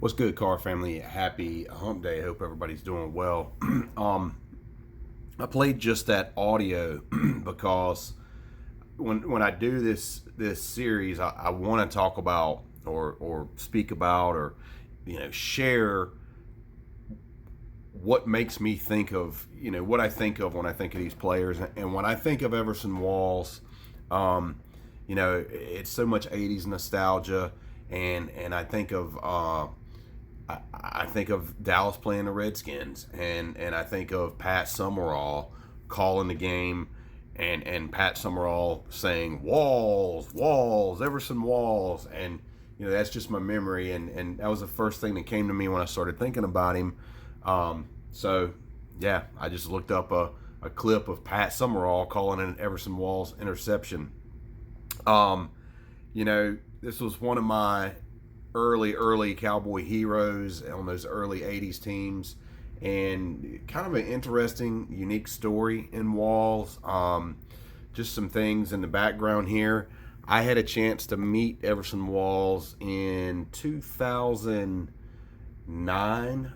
What's good, car family? Happy hump day. Hope everybody's doing well. I played just that audio because when I do this series, I want to talk about or speak about or share what makes me think of what I think of when I think of these players. And when I think of Everson Walls, um, it's so much '80s nostalgia, and I think of Dallas playing the Redskins, and I think of Pat Summerall calling the game, and Pat Summerall saying Walls, Walls, Everson Walls, and that's just my memory, and that was the first thing that came to me when I started thinking about him. So yeah, I just looked up a clip of Pat Summerall calling an Everson Walls interception. Um, this was one of my early Cowboy heroes on those early '80s teams, and kind of an interesting, unique story in Walls. Just some things in the background here. I had a chance to meet Everson Walls in 2009,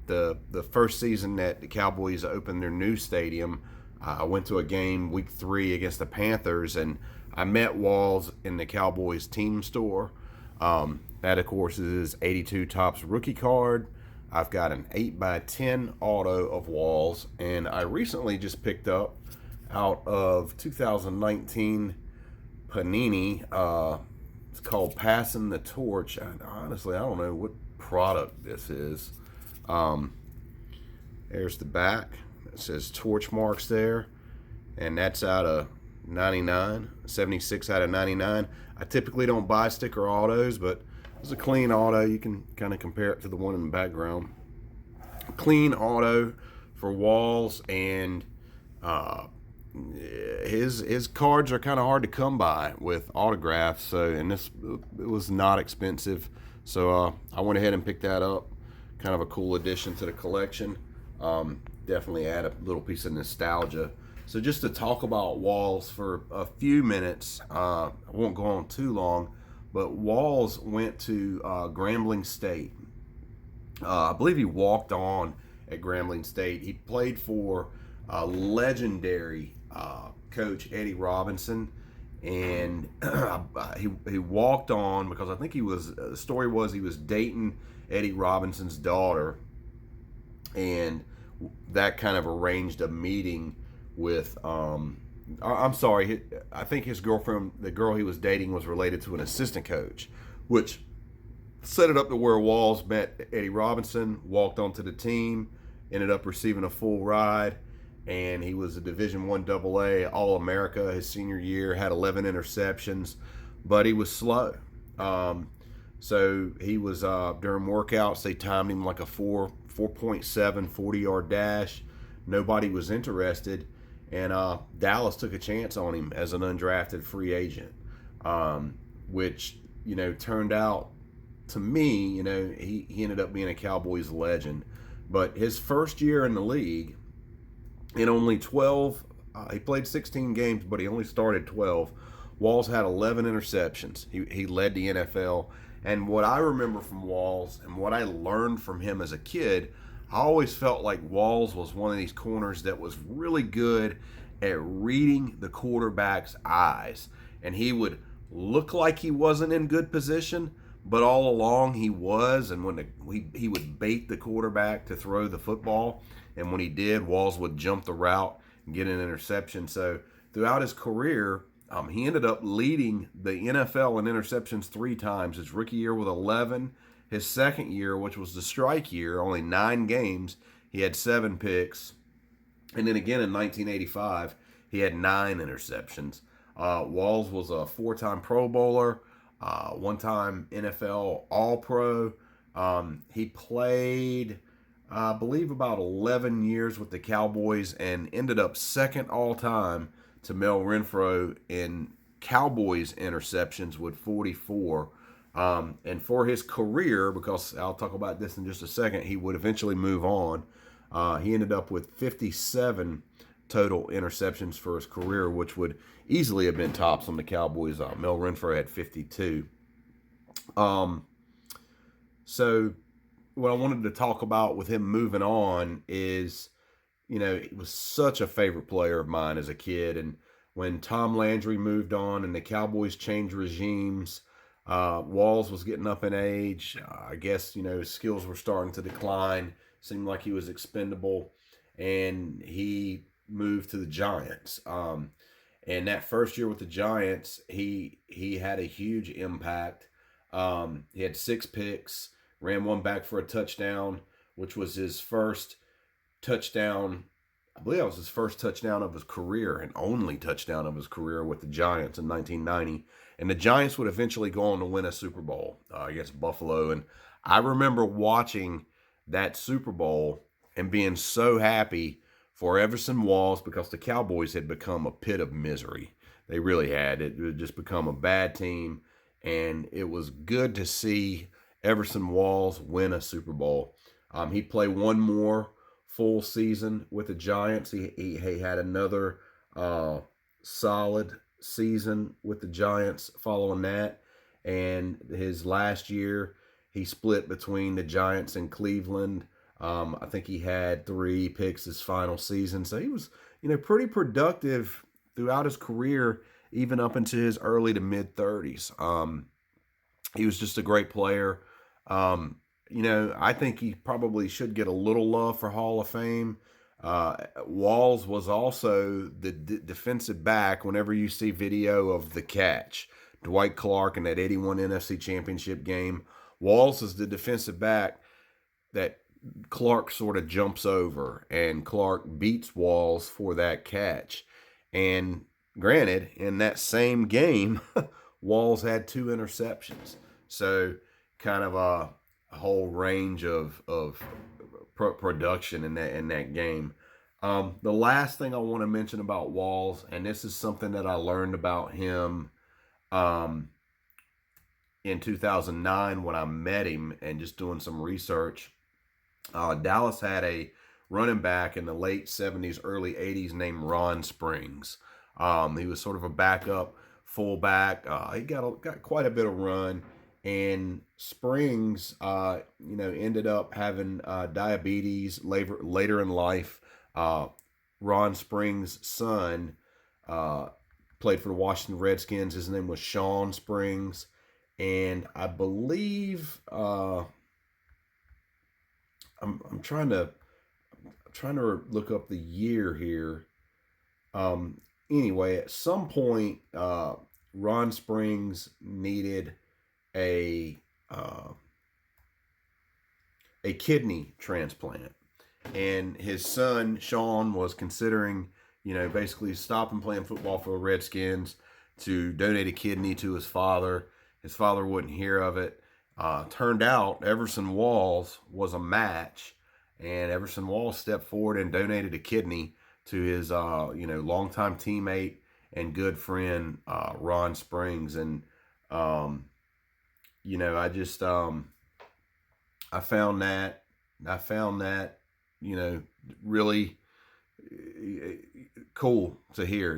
the first season that the Cowboys opened their new stadium. I went to a game week 3 against the Panthers, and I met Walls in the Cowboys team store. That, of course, is 82 Topps rookie card. I've got an 8x10 auto of Walls, and I recently just picked up out of 2019 Panini. It's called Passing the Torch. Honestly, I don't know what product this is. There's the back. It says torch marks there, and that's out of 99, 76 out of 99. I typically don't buy sticker autos, but it's a clean auto. You can kind of compare it to the one in the background. Clean auto for Walls, and his cards are kind of hard to come by with autographs. So, and it was not expensive. So I went ahead and picked that up. Kind of a cool addition to the collection. Definitely add a little piece of nostalgia. So just to talk about Walls for a few minutes, I won't go on too long, but Walls went to Grambling State. I believe he walked on at Grambling State. He played for legendary coach Eddie Robinson, and he walked on because I think the story was he was dating Eddie Robinson's daughter, and that kind of arranged a meeting with I'm sorry, I think his girlfriend, the girl he was dating, was related to an assistant coach, which set it up to where Walls met Eddie Robinson, walked onto the team, ended up receiving a full ride, and he was a Division I AA All-America his senior year, had 11 interceptions, but he was slow. So he was, during workouts, they timed him like a 4.7 40-yard dash. Nobody was interested, and Dallas took a chance on him as an undrafted free agent, which, turned out to me, he ended up being a Cowboys legend. But his first year in the league, in only 12, he played 16 games, but he only started 12. Walls had 11 interceptions. He led the NFL. And what I remember from Walls and what I learned from him as a kid, I always felt like Walls was one of these corners that was really good at reading the quarterback's eyes. And he would look like he wasn't in good position, but all along he was. And when he would bait the quarterback to throw the football, and when he did, Walls would jump the route and get an interception. So throughout his career, he ended up leading the NFL in interceptions 3 times. His rookie year with 11. His second year, which was the strike year, only 9 games, he had 7 picks. And then again in 1985, he had 9 interceptions. Walls was a 4-time Pro Bowler, 1-time NFL All-Pro. He played, I believe, about 11 years with the Cowboys and ended up second all-time to Mel Renfro in Cowboys interceptions with 44. And for his career, because I'll talk about this in just a second, he would eventually move on. He ended up with 57 total interceptions for his career, which would easily have been tops on the Cowboys. Mel Renfro had 52. So what I wanted to talk about with him moving on is, he was such a favorite player of mine as a kid. And when Tom Landry moved on and the Cowboys changed regimes, Walls was getting up in age. I guess, his skills were starting to decline. Seemed like he was expendable. And he moved to the Giants. And that first year with the Giants, he had a huge impact. He had 6 picks, ran one back for a touchdown, which was his first touchdown. I believe that was his first touchdown of his career and only touchdown of his career with the Giants in 1990. And the Giants would eventually go on to win a Super Bowl against Buffalo. And I remember watching that Super Bowl and being so happy for Everson Walls because the Cowboys had become a pit of misery. They really had. It had just become a bad team. And it was good to see Everson Walls win a Super Bowl. He played one more full season with the Giants. He had another solid season with the Giants following that. And his last year, he split between the Giants and Cleveland. I think he had 3 picks his final season. So he was, pretty productive throughout his career, even up into his early to mid 30s. He was just a great player. I think he probably should get a little love for Hall of Fame. Walls was also the defensive back. Whenever you see video of the catch, Dwight Clark in that 81 NFC Championship game, Walls is the defensive back that Clark sort of jumps over, and Clark beats Walls for that catch. And granted, in that same game, Walls had 2 interceptions. So kind of a whole range of production in that game. The last thing I want to mention about Walls, and this is something that I learned about him in 2009 when I met him and just doing some research. Dallas had a running back in the late 70s, early 80s named Ron Springs. He was sort of a backup fullback. He got quite a bit of run. And Springs, ended up having diabetes later in life. Ron Springs' son played for the Washington Redskins. His name was Sean Springs, and I believe I'm trying to look up the year here. Anyway, at some point, Ron Springs needed a kidney transplant, and his son Sean was considering, basically stopping playing football for the Redskins to donate a kidney to his father. His father wouldn't hear of it. Turned out Everson Walls was a match, and Everson Walls stepped forward and donated a kidney to his longtime teammate and good friend Ron Springs. And I just I found that really cool to hear,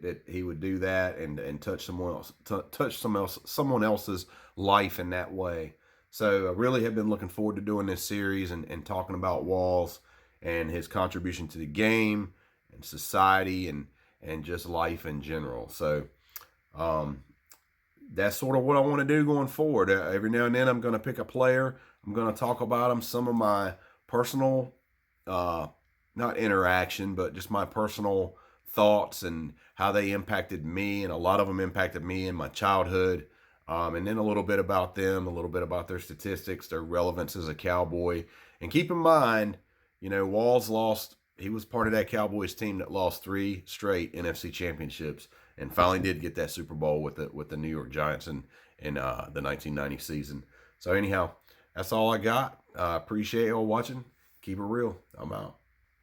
that he would do that and touch someone else's life in that way. So I really have been looking forward to doing this series and talking about Walls and his contribution to the game and society and just life in general. So that's sort of what I want to do going forward. Every now and then I'm going to pick a player. I'm going to talk about them, some of my personal, not interaction, but just my personal thoughts and how they impacted me. And a lot of them impacted me in my childhood. And then a little bit about them, a little bit about their statistics, their relevance as a Cowboy. And keep in mind, Walls lost. He was part of that Cowboys team that lost 3 straight NFC championships and finally did get that Super Bowl with the New York Giants in the 1990 season. So anyhow, that's all I got. Appreciate y'all watching. Keep it real. I'm out.